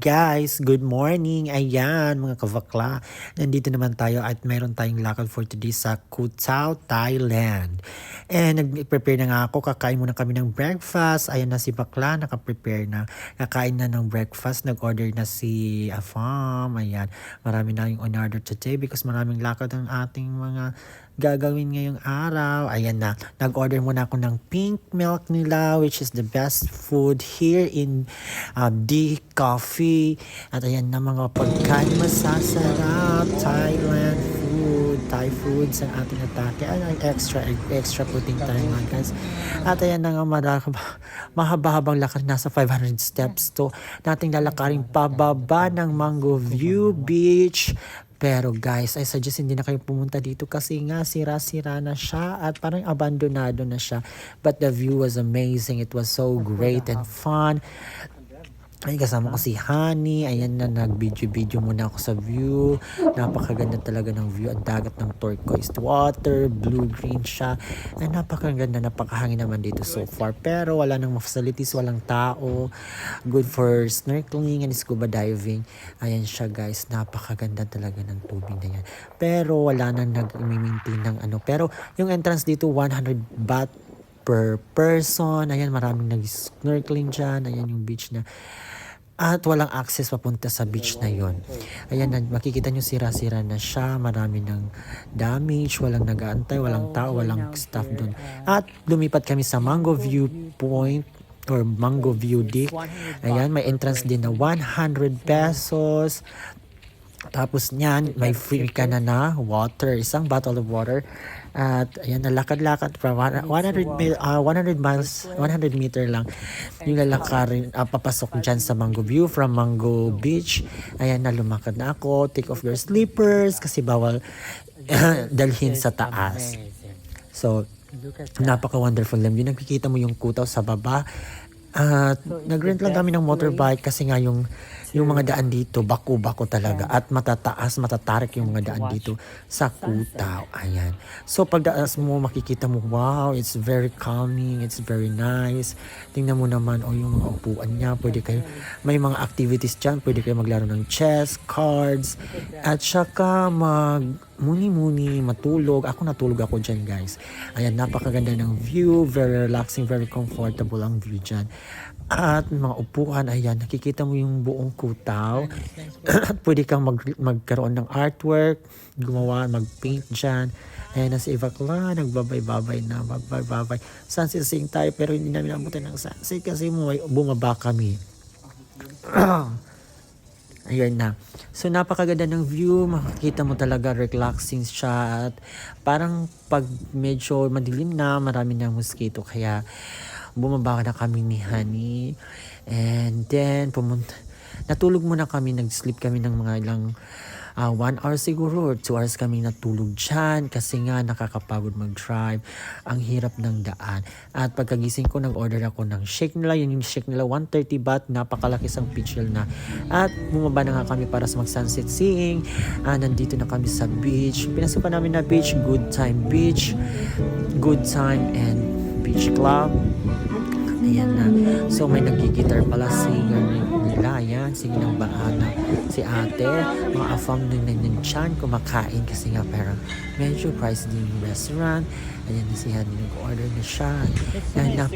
guys, good morning. Ayan mga kavakla. Nandito naman tayo at mayroon tayong lakad for today sa Koh Tao, Thailand. And nag-prepare na nga ako. Kakain muna kami ng breakfast. Ayan na si Bakla, naka-prepare na. Kakain na ng breakfast. Nag-order na si Afam. Ayan, marami na yung on-order today because maraming lakad ang ating mga gagawin ngayong araw. Ayan na, nag-order muna ako ng pink milk nila, which is the best food here in D Coffee. At ayan na mga pagkain masasarap, Thailand food, Thai foods ang ating atake. Ay, extra puting tayo mga guys. At ayan na nga, mahaba-habang lakad, nasa 500 steps to nating lalakarin pababa ng Mango View Beach. Pero guys, I suggest hindi na kayo pumunta dito kasi nga sira-sira na siya at parang abandonado na siya. But the view was amazing. It was so great and fun. Ay, kasama ko si Honey. Ayan na, nag-video muna ako sa view. Napakaganda talaga ng view. Ang dagat ng turquoise water, blue-green siya. Ay, napakaganda, napakahangin naman dito so far. Pero wala nang facilities, walang tao. Good for snorkeling and scuba diving. Ayan siya guys, napakaganda talaga ng tubig na yan. Pero wala nang nag-maintain ng ano. Pero yung entrance dito, 100 baht per person. Ayan, maraming nag-snorkeling dyan. Ayan yung beach na. At walang access papunta sa beach na yon. Ayan, makikita nyo sira-sira na siya. Marami ng damage. Walang nag-aantay, walang tao, walang staff doon. At lumipat kami sa Mango View Point or Mango View Deck. Ayan, may entrance din na 100 pesos. Tapos niyan, may free ka na water, isang bottle of water. At ayan, nalakad-lakad from 100 miles, 100 meter lang yung lalakarin, papasok dyan sa Mango View from Mango Beach. Ayan na, lumakad na ako. Take off your slippers kasi bawal dalhin sa taas. So, napaka-wonderful lang. Yung nakikita mo yung kutaw sa baba. At nag-rent lang kami ng motorbike kasi nga yung mga daan dito, bako-bako talaga. At matatarik yung mga daan dito sa Koh Tao. Ayan. So pagdaas mo, makikita mo, wow, it's very calming, it's very nice. Tingnan mo naman, yung mga upuan niya. Pwede kayo, may mga activities dyan. Pwede kayo maglaro ng chess, cards. At saka muni-muni, matulog. Natulog ako dyan guys. Ayan, napakaganda ng view, very relaxing, very comfortable ang view dyan. At mga upuan, ayan, nakikita mo yung buong Koh Tao. At pwede kang magkaroon ng artwork, gumawa, mag-paint dyan. Ayan na si Ivakla, nagbabay-babay na, magbabay. Sunset sing tayo, pero hindi namin nabutan ng sunset kasi bumaba kami. Ayan na. So, napakaganda ng view. Makikita mo talaga relaxing siya. At parang pag medyo madilim na, marami ng mosquito. Kaya, bumaba na kami ni Honey. And then, natulog muna kami. Nag-sleep kami ng mga ilang 1 hour siguro or 2 hours kami natulog dyan kasi nga nakakapagod mag-drive. Ang hirap ng daan. At pagkagising ko, nag-order ako ng shake nila. Yung shake nila, 130 baht. Napakalaki sang pitchel na. At bumaba na nga kami para sa mag-sunset seeing. Nandito na kami sa beach. Pinasukan namin na beach, Good Time Beach, Good Time and Beach Club. Ayan na. So, may nag-guitar pala, singer nila. Ayan, sige ng bahana. Si ate, mga afam din nandiyan, kumakain kasi nga parang medyo pricey din yung restaurant. Ayan na si Honey, nag-order na siya. Ayan,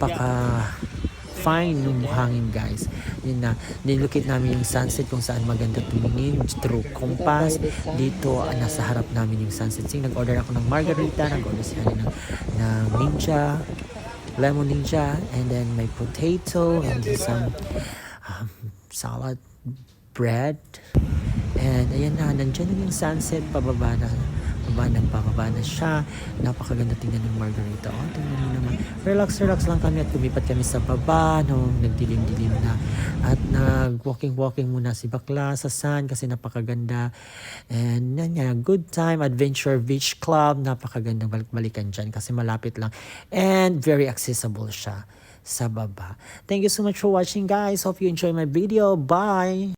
fine yung buhangin guys. Yun na, nilukit namin yung sunset kung saan maganda tumingin through compass. Dito, nasa harap namin yung sunset. Nag-order ako ng margarita, nag-order si Honey ng ninja, lemon ninja, and then may potato and some salad bread. And ayan na, nandiyan na yung sunset, pababa na siya. Napakaganda tingnan ng margarita. Tingnan nyo naman. Relax lang kami at lumipat kami sa baba nung nagdilim-dilim na. At nag-walking muna si Bakla sa sun kasi napakaganda. And Good Time Adventure Beach Club. Napakagandang balik-balikan dyan kasi malapit lang. And very accessible siya sa baba. Thank you so much for watching guys. Hope you enjoy my video. Bye!